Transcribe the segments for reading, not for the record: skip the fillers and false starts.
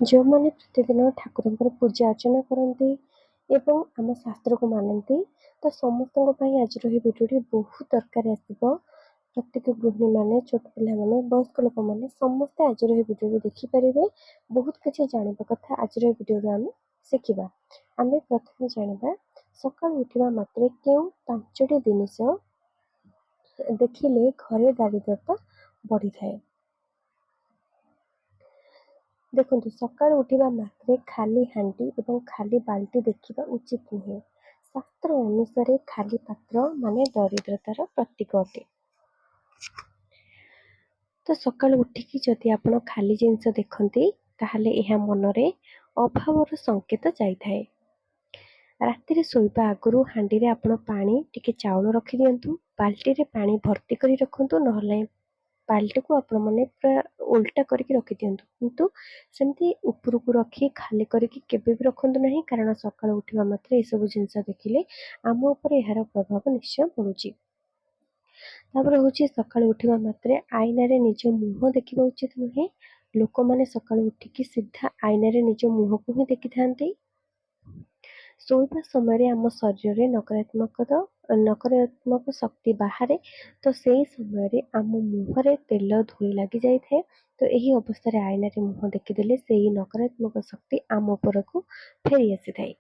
ଯେଉଁମାନେ ପ୍ରତିଦିନ ଠାକୁରଙ୍କର ପୂଜା ଅର୍ଚ୍ଚନା କରନ୍ତି ଏବଂ ଆମ ଶାସ୍ତ୍ରକୁ ମାନନ୍ତି, ତ ସମସ୍ତଙ୍କ ପାଇଁ ଆଜିର ଏହି ଭିଡ଼ିଓଟି ବହୁତ ଦରକାର ଆସିବ। ପ୍ରତ୍ୟେକ ଗୃହିଣୀମାନେ, ଛୋଟ ପିଲାମାନେ, ବୟସ୍କ ଲୋକମାନେ ସମସ୍ତେ ଆଜିର ଏହି ଭିଡ଼ିଓଟି ଦେଖିପାରିବେ। ବହୁତ କିଛି ଜାଣିବା କଥା ଆଜିର ଏହି ଭିଡ଼ିଓରେ ଆମେ ଶିଖିବା। ଆମେ ପ୍ରଥମେ ଜାଣିବା ସକାଳୁ ଉଠିବା ମାତ୍ରେ କେଉଁ 5ଟି ଜିନିଷ ଦେଖିଲେ ଘରେ ଦାରିଦ୍ର୍ୟତା ବଢ଼ିଥାଏ। ଦେଖନ୍ତୁ, ସକାଳୁ ଉଠିବା ମାତ୍ରେ ଖାଲି ହାଣ୍ଡି ଏବଂ ଖାଲି ବାଲ୍ଟି ଦେଖିବା ଉଚିତ ନୁହେଁ। ଶାସ୍ତ୍ର ଅନୁସାରେ ଖାଲି ପାତ୍ର ମାନେ ଦରିଦ୍ରତାର ପ୍ରତୀକ ଅଟେ। ତ ସକାଳୁ ଉଠିକି ଯଦି ଆପଣ ଖାଲି ଜିନିଷ ଦେଖନ୍ତି, ତାହେଲେ ଏହା ମନରେ ଅଭାବର ସଂକେତ ଯାଇଥାଏ। ରାତିରେ ଶୋଇବା ଆଗରୁ ହାଣ୍ଡିରେ ଆପଣ ପାଣି, ଟିକେ ଚାଉଳ ରଖିଦିଅନ୍ତୁ। ବାଲ୍ଟିରେ ପାଣି ଭର୍ତ୍ତି କରି ରଖନ୍ତୁ, ନହେଲେ ବାଲ୍ଟିକୁ ଆପଣମାନେ ପୁରା ଓଲଟା କରିକି ରଖିଦିଅନ୍ତୁ। କିନ୍ତୁ ସେମିତି ଉପରକୁ ରଖି ଖାଲି କରିକି କେବେ ବି ରଖନ୍ତୁ ନାହିଁ, କାରଣ ସକାଳୁ ଉଠିବା ମାତ୍ରେ ଏସବୁ ଜିନିଷ ଦେଖିଲେ ଆମ ଉପରେ ଏହାର ପ୍ରଭାବ ନିଶ୍ଚୟ ପଡ଼ୁଛି। ତାପରେ ହେଉଛି ସକାଳୁ ଉଠିବା ମାତ୍ରେ ଆଇନାରେ ନିଜ ମୁହଁ ଦେଖିବା ଉଚିତ ନୁହେଁ। ଲୋକମାନେ ସକାଳୁ ଉଠିକି ସିଧା ଆଇନାରେ ନିଜ ମୁହଁକୁ ହିଁ ଦେଖିଥାନ୍ତି। ଶୋଇବା ସମୟରେ ଆମ ଶରୀରରେ ନକାରାତ୍ମକ ଶକ୍ତି ବାହାରେ, ତ ସେହି ସମୟରେ ଆମ ମୁହଁରେ ତେଲ ଧୂଳି ଲାଗିଯାଇଥାଏ। ତ ଏହି ଅବସ୍ଥାରେ ଆଇନାରେ ମୁହଁ ଦେଖିଦେଲେ ସେହି ନକାରାତ୍ମକ ଶକ୍ତି ଆମ ଉପରକୁ ଫେରି ଆସିଥାଏ।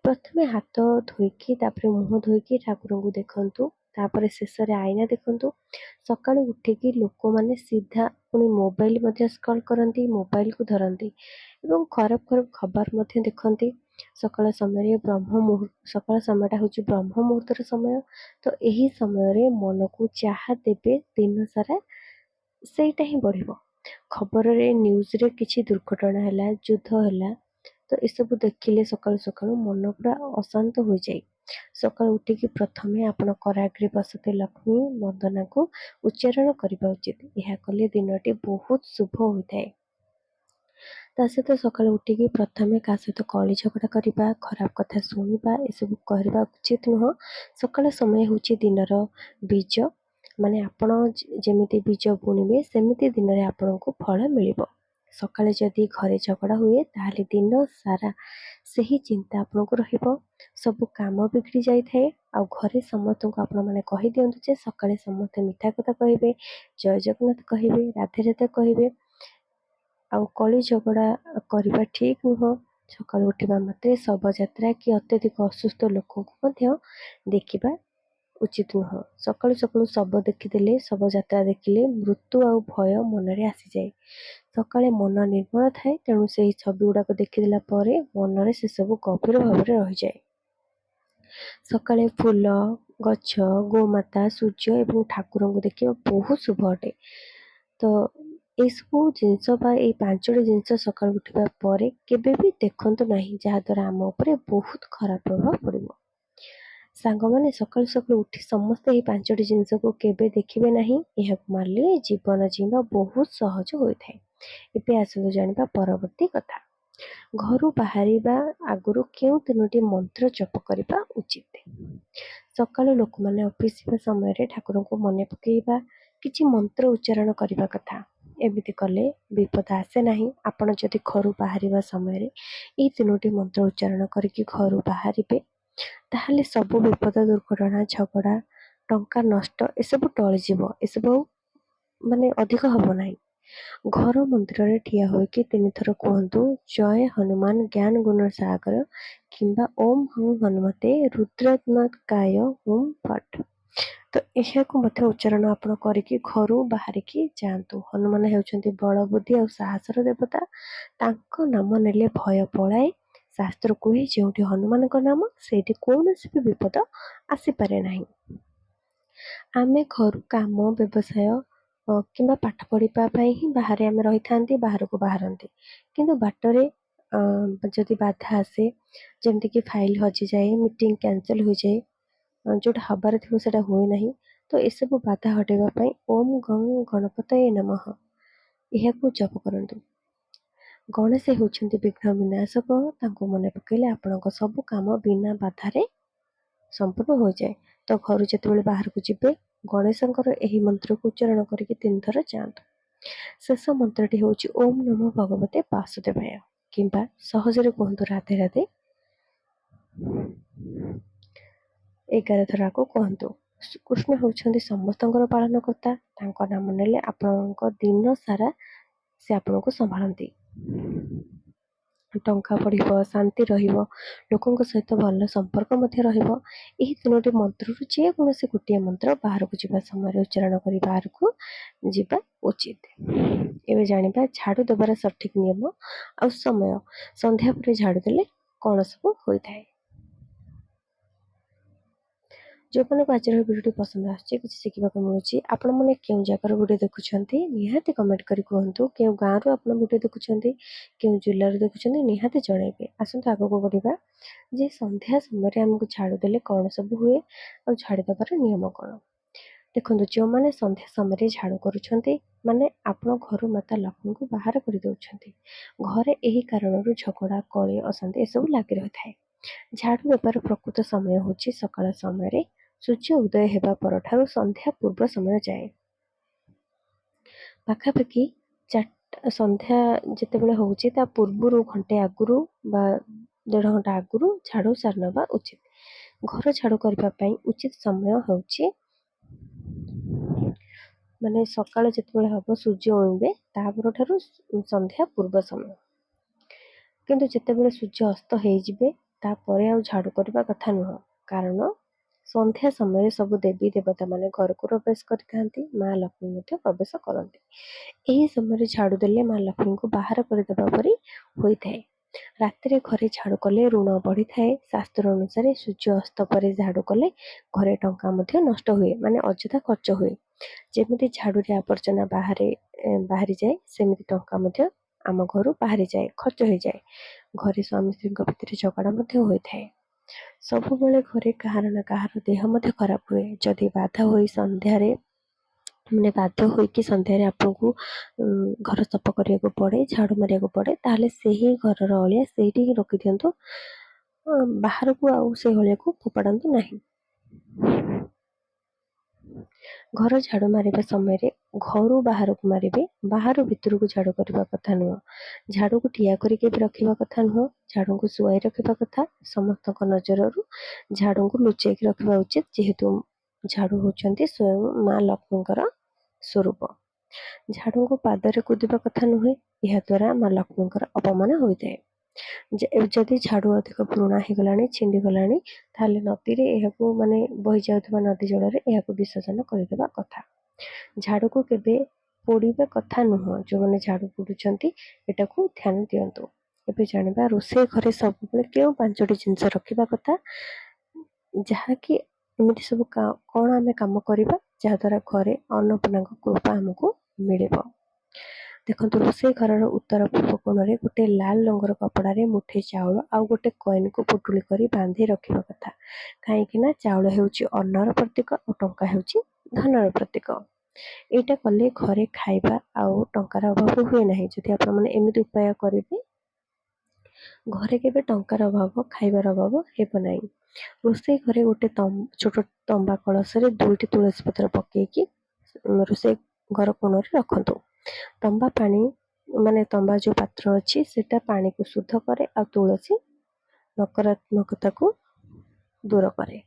ପ୍ରଥମେ ହାତ ଧୋଇକି, ତାପରେ ମୁହଁ ଧୋଇକି ଠାକୁରଙ୍କୁ ଦେଖନ୍ତୁ, ତାପରେ ଶେଷରେ ଆଇନା ଦେଖନ୍ତୁ। ସକାଳୁ ଉଠିକି ଲୋକମାନେ ସିଧା ପୁଣି ମୋବାଇଲ ମଧ୍ୟ ସ୍କ୍ରଲ୍ କରନ୍ତି, ମୋବାଇଲକୁ ଧରନ୍ତି ଏବଂ ଖରାପ ଖବର ମଧ୍ୟ ଦେଖନ୍ତି। ସକାଳ ସମୟଟା ହେଉଛି ବ୍ରହ୍ମ ମୁହୂର୍ତ୍ତର ସମୟ। ତ ଏହି ସମୟରେ ମନକୁ ଯାହା ଦେବେ ଦିନ ସାରା ସେଇଟା ହିଁ ବଢ଼ିବ। ଖବରରେ, ନ୍ୟୁଜ୍ରେ କିଛି ଦୁର୍ଘଟଣା ହେଲା, ଯୁଦ୍ଧ ହେଲା, ତ ଏସବୁ ଦେଖିଲେ ସକାଳୁ ସକାଳୁ ମନ ପୁରା ଅଶାନ୍ତ ହୋଇଯାଏ। ସକାଳୁ ଉଠିକି ପ୍ରଥମେ ଆପଣ କରାଗ୍ରେ ବସତେ ଲକ୍ଷ୍ମୀ ବନ୍ଦନାକୁ ଉଚ୍ଚାରଣ କରିବା ଉଚିତ। ଏହା କଲେ ଦିନଟି ବହୁତ ଶୁଭ ହୋଇଥାଏ। ତା ସହିତ ସକାଳୁ ଉଠିକି ପ୍ରଥମେ କାହା ସହିତ କଳି ଝଗଡ଼ା କରିବା, ଖରାପ କଥା ଶୁଣିବା, ଏସବୁ କରିବା ଉଚିତ ନୁହଁ। ସକାଳ ସମୟ ହେଉଛି ଦିନର ବୀଜ, ମାନେ ଆପଣ ଯେମିତି ବୀଜ ବୁଣିବେ ସେମିତି ଦିନରେ ଆପଣଙ୍କୁ ଫଳ ମିଳିବ। ସକାଳେ ଯଦି ଘରେ ଝଗଡ଼ା ହୁଏ, ତାହେଲେ ଦିନ ସାରା ସେହି ଚିନ୍ତା ଆପଣଙ୍କୁ ରହିବ, ସବୁ କାମ ବିଗିଡ଼ି ଯାଇଥାଏ। ଆଉ ଘରେ ସମସ୍ତଙ୍କୁ ଆପଣମାନେ କହିଦିଅନ୍ତୁ ଯେ ସକାଳେ ସମସ୍ତେ ମିଠା କଥା କହିବେ, ଜୟ ଜଗନ୍ନାଥ କହିବେ, ରାଧେ ରାଧେ କହିବେ। ଆଉ କଳି ଝଗଡ଼ା କରିବା ଠିକ ନୁହଁ। ସକାଳୁ ଉଠିବା ମାତ୍ରେ ଶବଯାତ୍ରା କି ଅତ୍ୟଧିକ ଅସୁସ୍ଥ ଲୋକଙ୍କୁ ମଧ୍ୟ ଦେଖିବା ଉଚିତ ନୁହଁ। ସକାଳୁ ସକାଳୁ ଶବ ଦେଖିଦେଲେ, ଶବଯାତ୍ରା ଦେଖିଲେ ମୃତ୍ୟୁ ଆଉ ଭୟ ମନରେ ଆସିଯାଏ। ସକାଳେ ମନ ନିର୍ମଳ ଥାଏ, ତେଣୁ ସେହି ଛବି ଗୁଡ଼ାକ ଦେଖିଦେଲା ପରେ ମନରେ ସେସବୁ ଗଭୀର ଭାବରେ ରହିଯାଏ। ସକାଳେ ଫୁଲ, ଗଛ, ଗୋମାତା, ସୂର୍ଯ୍ୟ ଏବଂ ଠାକୁରଙ୍କୁ ଦେଖିବା ବହୁତ ଶୁଭ ଅଟେ। ତ ଏସବୁ ଜିନିଷ ବା ଏଇ 5ଟି ଜିନିଷ ସକାଳୁ ଉଠିବା ପରେ କେବେ ବି ଦେଖନ୍ତୁ ନାହିଁ, ଯାହାଦ୍ୱାରା ଆମ ଉପରେ ବହୁତ ଖରାପ ପ୍ରଭାବ ପଡ଼ିବ। ସାଙ୍ଗମାନେ, ସକାଳୁ ସକାଳୁ ଉଠି ସମସ୍ତେ ଏହି 5ଟି ଜିନିଷକୁ କେବେ ଦେଖିବେ ନାହିଁ। ଏହାକୁ ମାନିଲେ ଜୀବନ ଜୀଇଁବା ବହୁତ ସହଜ ହୋଇଥାଏ। ଏବେ ଆସନ୍ତୁ ଜାଣିବା ପରବର୍ତ୍ତୀ କଥା। ଘରୁ ବାହାରିବା ଆଗରୁ କେଉଁ 3ଟି ମନ୍ତ୍ର ଜପ କରିବା ଉଚିତ? ସକାଳୁ ଲୋକମାନେ ଅଫିସ ଯିବା ସମୟରେ ଠାକୁରଙ୍କୁ ମନେ ପକାଇବା, କିଛି ମନ୍ତ୍ର ଉଚ୍ଚାରଣ କରିବା କଥା। ଏମିତି କଲେ ବିପଦ ଆସେ ନାହିଁ। ଆପଣ ଯଦି ଘରୁ ବାହାରିବା ସମୟରେ ଏହି 3ଟି ମନ୍ତ୍ର ଉଚ୍ଚାରଣ କରିକି ଘରୁ ବାହାରିବେ, ତାହେଲେ ସବୁ ବିପଦ, ଦୁର୍ଘଟଣା, ଝଗଡ଼ା, ଟଙ୍କା ନଷ୍ଟ ଏସବୁ ଟଳିଯିବ। ଏସବୁ ମାନେ ଅଧିକ ହେବ ନାହିଁ। ଘର ମନ୍ଦିରରେ ଠିଆ ହୋଇକି 3 ଥର କୁହନ୍ତୁ, ଜୟ ହନୁମାନ ଜ୍ଞାନ ଗୁଣ ସାଗର କିମ୍ବା ଓମ୍ ହଂ ହନୁମତେ ରୁଦ୍ରାତ୍ମକାୟ ହୁମ୍ ଫଟ୍। ତ ଏହାକୁ ମଧ୍ୟ ଉଚ୍ଚାରଣ ଆପଣ କରିକି ଘରୁ ବାହାରିକି ଯାଆନ୍ତୁ। ହନୁମାନ ହେଉଛନ୍ତି ବଳ, ବୁଦ୍ଧି ଆଉ ସାହସର ଦେବତା। ତାଙ୍କ ନାମ ନେଲେ ଭୟ ପଳାଏ। ଶାସ୍ତ୍ର କୁହେ, ଯେଉଁଠି ହନୁମାନଙ୍କ ନାମ ସେଇଠି କୌଣସି ବି ବିପଦ ଆସିପାରେ ନାହିଁ। ଆମେ ଘରୁ କାମ, ବ୍ୟବସାୟ କିମ୍ବା ପାଠ ପଢ଼ିବା ପାଇଁ ହିଁ ବାହାରେ ଆମେ ରହିଥାନ୍ତି, ବାହାରକୁ ବାହାରନ୍ତି। କିନ୍ତୁ ବାଟରେ ଯଦି ବାଧା ଆସେ, ଯେମିତିକି ଫାଇଲ୍ ହଜିଯାଏ, ମିଟିଂ କ୍ୟାନସଲ୍ ହୋଇଯାଏ, ଯେଉଁଟା ହେବାର ଥିବ ସେଇଟା ହୁଏ ନାହିଁ, ତ ଏସବୁ ବାଧା ହଟାଇବା ପାଇଁ ଓମ୍ ଗଂ ଗଣପତୟେ ନମଃ ଏହାକୁ ଜପ କରନ୍ତୁ। ଗଣେଶ ହେଉଛନ୍ତି ବିଘ୍ନ ବିନାଶକ। ତାଙ୍କୁ ମନେ ପକାଇଲେ ଆପଣଙ୍କ ସବୁ କାମ ବିନା ବାଧାରେ ସମ୍ପୂର୍ଣ୍ଣ ହୋଇଯାଏ। ତ ଘରୁ ଯେତେବେଳେ ବାହାରକୁ ଯିବେ, ଗଣେଶଙ୍କର ଏହି ମନ୍ତ୍ରକୁ ଉଚ୍ଚାରଣ କରିକି 3 ଥର ଯାଆନ୍ତୁ। ଶେଷ ମନ୍ତ୍ରଟି ହେଉଛି ଓମ୍ ନମୋ ଭଗବତେ ବାସୁଦେବାୟ। କିମ୍ବା ସହଜରେ କୁହନ୍ତୁ ରାଧେ ରାଧେ 11 ଥର ଆକୁ କୁହନ୍ତୁ। କୃଷ୍ଣ ହେଉଛନ୍ତି ସମସ୍ତଙ୍କର ପାଳନକର୍ତ୍ତା। ତାଙ୍କ ନାମ ନେଲେ ଆପଣଙ୍କ ଦିନ ସାରା ସେ ଆପଣଙ୍କୁ ସମ୍ଭାଳନ୍ତି। ଟଙ୍କା ବଢ଼ିବ, ଶାନ୍ତି ରହିବ, ଲୋକଙ୍କ ସହିତ ଭଲ ସମ୍ପର୍କ ମଧ୍ୟ ରହିବ। ଏହି 3ଟି ମନ୍ତ୍ରରୁ ଯେକୌଣସି ଗୋଟିଏ ମନ୍ତ୍ର ବାହାରକୁ ଯିବା ସମୟରେ ଉଚ୍ଚାରଣ କରି ବାହାରକୁ ଯିବା ଉଚିତ। ଏବେ ଜାଣିବା ଝାଡ଼ୁ ଦେବାର ସଠିକ୍ ନିୟମ ଆଉ ସମୟ। ସନ୍ଧ୍ୟା ପରେ ଝାଡ଼ୁ ଦେଲେ କ'ଣ ସବୁ ହୋଇଥାଏ। ଯେଉଁମାନଙ୍କୁ ଆଜିର ଭିଡ଼ିଓଟି ପସନ୍ଦ ଆସୁଛି, କିଛି ଶିଖିବାକୁ ମିଳୁଛି, ଆପଣମାନେ କେଉଁ ଜାଗାରୁ ଭିଡ଼ିଓ ଦେଖୁଛନ୍ତି ନିହାତି କମେଣ୍ଟ କରି କୁହନ୍ତୁ। କେଉଁ ଗାଁରୁ ଆପଣ ଭିଡ଼ିଓ ଦେଖୁଛନ୍ତି, କେଉଁ ଜିଲ୍ଲାରୁ ଦେଖୁଛନ୍ତି ନିହାତି ଜଣାଇବେ। ଆସନ୍ତୁ ଆଗକୁ ବଢ଼ିବା ଯେ ସନ୍ଧ୍ୟା ସମୟରେ ଆମକୁ ଝାଡ଼ୁ ଦେଲେ କ'ଣ ସବୁ ହୁଏ ଆଉ ଝାଡ଼ୁ ଦେବାର ନିୟମ କ'ଣ। ଦେଖନ୍ତୁ, ଯେଉଁମାନେ ସନ୍ଧ୍ୟା ସମୟରେ ଝାଡ଼ୁ କରୁଛନ୍ତି ମାନେ ଆପଣ ଘରୁ ମାତା ଲକ୍ଷ୍ମୀଙ୍କୁ ବାହାର କରିଦେଉଛନ୍ତି। ଘରେ ଏହି କାରଣରୁ ଝଗଡ଼ା, କଳି, ଅଶାନ୍ତି ଏସବୁ ଲାଗି ରହିଥାଏ। ଝାଡ଼ୁ ଦେବାର ପ୍ରକୃତ ସମୟ ହେଉଛି ସକାଳ ସମୟରେ ସୂର୍ଯ୍ୟ ଉଦୟ ହେବା ପରଠାରୁ ସନ୍ଧ୍ୟା ପୂର୍ବ ସମୟ ଯାଏ। ପାଖାପାଖି ସନ୍ଧ୍ୟା ଯେତେବେଳେ ହେଉଛି ତା ପୂର୍ବରୁ ଘଣ୍ଟେ ଆଗରୁ ବା 1.5 ଘଣ୍ଟା ଆଗରୁ ଝାଡ଼ୁ ସାରି ନେବା ଉଚିତ। ଘର ଝାଡ଼ୁ କରିବା ପାଇଁ ଉଚିତ ସମୟ ହେଉଛି ମାନେ ସକାଳ ଯେତେବେଳେ ହେବ ସୂର୍ଯ୍ୟ ଉଇଁବେ ତା ପରଠାରୁ ସନ୍ଧ୍ୟା ପୂର୍ବ ସମୟ। କିନ୍ତୁ ଯେତେବେଳେ ସୂର୍ଯ୍ୟ ଅସ୍ତ ହେଇଯିବେ ତାପରେ ଆଉ ଝାଡ଼ୁ କରିବା କଥା ନୁହଁ। କାରଣ ସନ୍ଧ୍ୟା ସମୟରେ ସବୁ ଦେବୀ ଦେବତାମାନେ ଘରକୁ ପ୍ରବେଶ କରିଥାନ୍ତି। ମା ଲକ୍ଷ୍ମୀ ମଧ୍ୟ ପ୍ରବେଶ କରନ୍ତି। ଏହି ସମୟରେ ଝାଡ଼ୁ ଦେଲେ ମା ଲକ୍ଷ୍ମୀଙ୍କୁ ବାହାର କରିଦେବା ପରି ହୋଇଥାଏ। ରାତିରେ ଘରେ ଝାଡ଼ୁ କଲେ ଋଣ ବଢ଼ିଥାଏ। ଶାସ୍ତ୍ର ଅନୁସାରେ ସୂର୍ଯ୍ୟ ଅସ୍ତ ପରେ ଝାଡ଼ୁ କଲେ ଘରେ ଟଙ୍କା ମଧ୍ୟ ନଷ୍ଟ ହୁଏ, ମାନେ ଅଯଥା ଖର୍ଚ୍ଚ ହୁଏ। ଯେମିତି ଝାଡ଼ୁରେ ଆବର୍ଜନା ବାହାରିଯାଏ, ସେମିତି ଟଙ୍କା ମଧ୍ୟ ଆମ ଘରୁ ବାହାରିଯାଏ, ଖର୍ଚ୍ଚ ହୋଇଯାଏ। ଘରେ ସ୍ୱାମୀ ସ୍ତ୍ରୀଙ୍କ ଭିତରେ ଝଗଡ଼ା ମଧ୍ୟ ହୋଇଥାଏ। ସବୁବେଳେ ଘରେ କାହାର ନା କାହାର ଦେହ ମଧ୍ୟ ଖରାପ ହୁଏ। ଯଦି ବାଧ୍ୟ ହୋଇକି ସନ୍ଧ୍ୟାରେ ଆପଣଙ୍କୁ ଘର ସଫା କରିବାକୁ ପଡ଼େ, ଝାଡ଼ୁ ମାରିବାକୁ ପଡ଼େ, ତାହେଲେ ସେହି ଘରର ଅଳିଆ ସେଇଠି ହିଁ ରଖିଦିଅନ୍ତୁ। ବାହାରକୁ ଆଉ ସେ ଅଳିଆକୁ ଫୋପାଡ଼ନ୍ତୁ ନାହିଁ। ଘର ଝାଡ଼ୁ ମାରିବା ସମୟରେ ଘରୁ ବାହାରକୁ ମାରିବେ, ବାହାରୁ ଭିତରକୁ ଝାଡ଼ୁ କରିବା କଥା ନୁହଁ। ଝାଡ଼ୁକୁ ଠିଆ କରିକି ବି ରଖିବା କଥା ନୁହଁ। ଝାଡ଼ୁଙ୍କୁ ଶୁଆଇ ରଖିବା କଥା। ସମସ୍ତଙ୍କ ନଜରରୁ ଝାଡ଼ୁଙ୍କୁ ଲୁଚେଇକି ରଖିବା ଉଚିତ, ଯେହେତୁ ଝାଡ଼ୁ ହେଉଛନ୍ତି ସ୍ୱୟଂ ମା ଲକ୍ଷ୍ମୀଙ୍କର ସ୍ୱରୂପ। ଝାଡ଼ୁଙ୍କୁ ପାଦରେ କୁଦିବା କଥା ନୁହେଁ। ଏହାଦ୍ୱାରା ମା ଲକ୍ଷ୍ମୀଙ୍କର ଅପମାନ ହୋଇଥାଏ। ଯଦି ଝାଡ଼ୁ ଅଧିକ ପୁରୁଣା ହେଇଗଲାଣି, ଛିଣ୍ଡିଗଲାଣି, ତାହେଲେ ନଦୀରେ ଏହାକୁ ବହି ଯାଉଥିବା ନଦୀ ଜଳରେ ଏହାକୁ ବିସର୍ଜନ କରିଦେବା କଥା। ଝାଡ଼ୁକୁ କେବେ ପୋଡ଼ିବା କଥା ନୁହଁ। ଯେଉଁମାନେ ଝାଡ଼ୁ ପୋଡ଼ୁଛନ୍ତି ଏଟାକୁ ଧ୍ୟାନ ଦିଅନ୍ତୁ। ଏବେ ଜାଣିବା ରୋଷେଇ ଘରେ ସବୁବେଳେ କେଉଁ 5ଟି ଜିନିଷ ରଖିବା କଥା, ଯାହାକି ଏମିତି ସବୁ କ'ଣ ଆମେ କାମ କରିବା ଯାହାଦ୍ୱାରା ଘରେ ଅନ୍ନପୂର୍ଣ୍ଣାଙ୍କ କୃପା ଆମକୁ ମିଳିବ। ଦେଖନ୍ତୁ, ରୋଷେଇ ଘରର ଉତ୍ତର ପୂର୍ବ କୋଣରେ ଗୋଟେ ଲାଲ ରଙ୍ଗର କପଡ଼ାରେ ମୁଠେ ଚାଉଳ ଆଉ ଗୋଟେ କଏନ୍କୁ ପୁଟୁଳି କରି ବାନ୍ଧି ରଖିବା କଥା। କାହିଁକି ନା ଚାଉଳ ହେଉଛି ଅନ୍ନର ପ୍ରତୀକ ଆଉ ଟଙ୍କା ହେଉଛି ଧନର ପ୍ରତୀକ। ଏଇଟା କଲେ ଘରେ ଖାଇବା ଆଉ ଟଙ୍କାର ଅଭାବ ହୁଏ ନାହିଁ। ଯଦି ଆପଣମାନେ ଏମିତି ଉପାୟ କରିବେ, ଘରେ କେବେ ଟଙ୍କାର ଅଭାବ, ଖାଇବାର ଅଭାବ ହେବ ନାହିଁ। ରୋଷେଇ ଘରେ ଗୋଟେ ଛୋଟ ତମ୍ବା କଳସରେ 2ଟି ତୁଳସୀ ପତ୍ର ପକେଇକି ରୋଷେଇ ଘର କୋଣରେ ରଖନ୍ତୁ। ତମ୍ବା ପାଣି ତମ୍ବା ଯେଉଁ ପାତ୍ର ଅଛି ସେଟା ପାଣିକୁ ଶୁଦ୍ଧ କରେ ଆଉ ତୁଳସୀ ନକାରାତ୍ମକତାକୁ ଦୂର କରେ।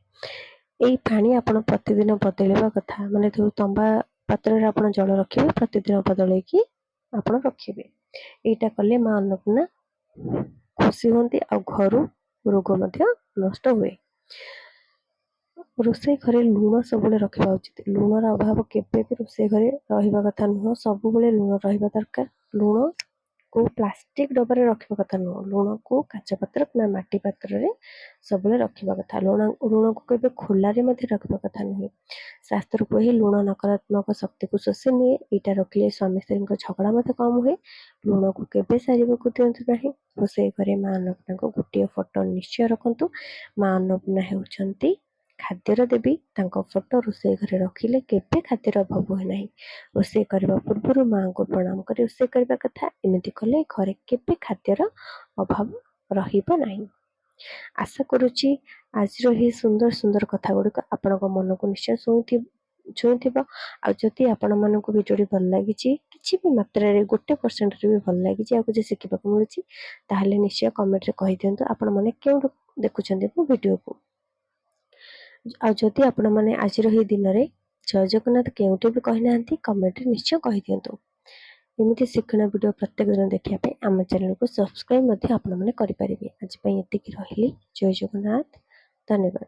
ଏଇ ପାଣି ଆପଣ ପ୍ରତିଦିନ ବଦଳିବା କଥା। ଯେଉଁ ତମ୍ବା ପାତ୍ରରେ ଆପଣ ଜଳ ରଖିବେ ପ୍ରତିଦିନ ବଦଳେଇକି ଆପଣ ରଖିବେ। ଏଇଟା କଲେ ମା ଅନ୍ନପୂର୍ଣ୍ଣା ଖୁସି ହୁଅନ୍ତି ଆଉ ଘରୁ ରୋଗ ମଧ୍ୟ ନଷ୍ଟ ହୁଏ। ରୋଷେଇ ଘରେ ଲୁଣ ସବୁବେଳେ ରଖିବା ଉଚିତ। ଲୁଣର ଅଭାବ କେବେ ବି ରୋଷେଇ ଘରେ ରହିବା କଥା ନୁହଁ। ସବୁବେଳେ ଲୁଣ ରହିବା ଦରକାର। ଲୁଣକୁ ପ୍ଲାଷ୍ଟିକ ଡବାରେ ରଖିବା କଥା ନୁହଁ। ଲୁଣକୁ କାଚ ପାତ୍ର କିମ୍ବା ମାଟି ପାତ୍ରରେ ସବୁବେଳେ ରଖିବା କଥା। ଲୁଣକୁ କେବେ ଖୋଲାରେ ମଧ୍ୟ ରଖିବା କଥା ନୁହେଁ। ଶାସ୍ତ୍ର କୁହେ ଲୁଣ ନକାରାତ୍ମକ ଶକ୍ତିକୁ ଶୋଷି ନିଏ। ଏଇଟା ରଖିଲେ ସ୍ୱାମୀ ସ୍ତ୍ରୀଙ୍କ ଝଗଡ଼ା ମଧ୍ୟ କମ୍ ହୁଏ। ଲୁଣକୁ କେବେ ସାରିବାକୁ ଦିଅନ୍ତୁ ନାହିଁ। ରୋଷେଇ ଘରେ ମା ଅନ୍ନପୂର୍ଣ୍ଣାଙ୍କ ଗୋଟିଏ ଫଟୋ ନିଶ୍ଚୟ ରଖନ୍ତୁ। ମା ଅନ୍ନପୂର୍ଣ୍ଣା ହେଉଛନ୍ତି ଖାଦ୍ୟର ଦେବୀ। ତାଙ୍କ ଫଟୋ ରୋଷେଇ ଘରେ ରଖିଲେ କେବେ ଖାଦ୍ୟର ଅଭାବ ହୁଏ ନାହିଁ। ରୋଷେଇ କରିବା ପୂର୍ବରୁ ମାଙ୍କୁ ପ୍ରଣାମ କରି ରୋଷେଇ କରିବା କଥା। ଏମିତି କଲେ ଘରେ କେବେ ଖାଦ୍ୟର ଅଭାବ ରହିବ ନାହିଁ। ଆଶା କରୁଛି ଆଜିର ଏହି ସୁନ୍ଦର ସୁନ୍ଦର କଥା ଗୁଡ଼ିକ ଆପଣଙ୍କ ମନକୁ ନିଶ୍ଚୟ ଛୁଇଁଥିବ। ଆଉ ଯଦି ଆପଣମାନଙ୍କୁ ଭିଡ଼ିଓଟି ଭଲ ଲାଗିଛି, କିଛି ବି ମାତ୍ରାରେ 1% ବି ଭଲ ଲାଗିଛି ଆଉ କିଛି ଶିଖିବାକୁ ମିଳୁଛି ତାହେଲେ ନିଶ୍ଚୟ କମେଣ୍ଟରେ କହିଦିଅନ୍ତୁ ଆପଣମାନେ କେଉଁଠୁ ଦେଖୁଛନ୍ତି ମୋ ଭିଡ଼ିଓକୁ। ଆଉ ଯଦି ଆପଣମାନେ ଆଜିର ଏହି ଦିନରେ ଜୟ ଜଗନ୍ନାଥ କେଉଁଠି ବି କହିନାହାନ୍ତି କମେଣ୍ଟରେ ନିଶ୍ଚୟ କହିଦିଅନ୍ତୁ। ଏମିତି ଶିକ୍ଷଣୀୟ ଭିଡ଼ିଓ ପ୍ରତ୍ୟେକ ଦିନ ଦେଖିବା ପାଇଁ ଆମ ଚ୍ୟାନେଲକୁ ସବସ୍କ୍ରାଇବ୍ ମଧ୍ୟ ଆପଣମାନେ କରିପାରିବେ। ଆଜି ପାଇଁ ଏତିକି ରହିଲି। ଜୟ ଜଗନ୍ନାଥ। ଧନ୍ୟବାଦ।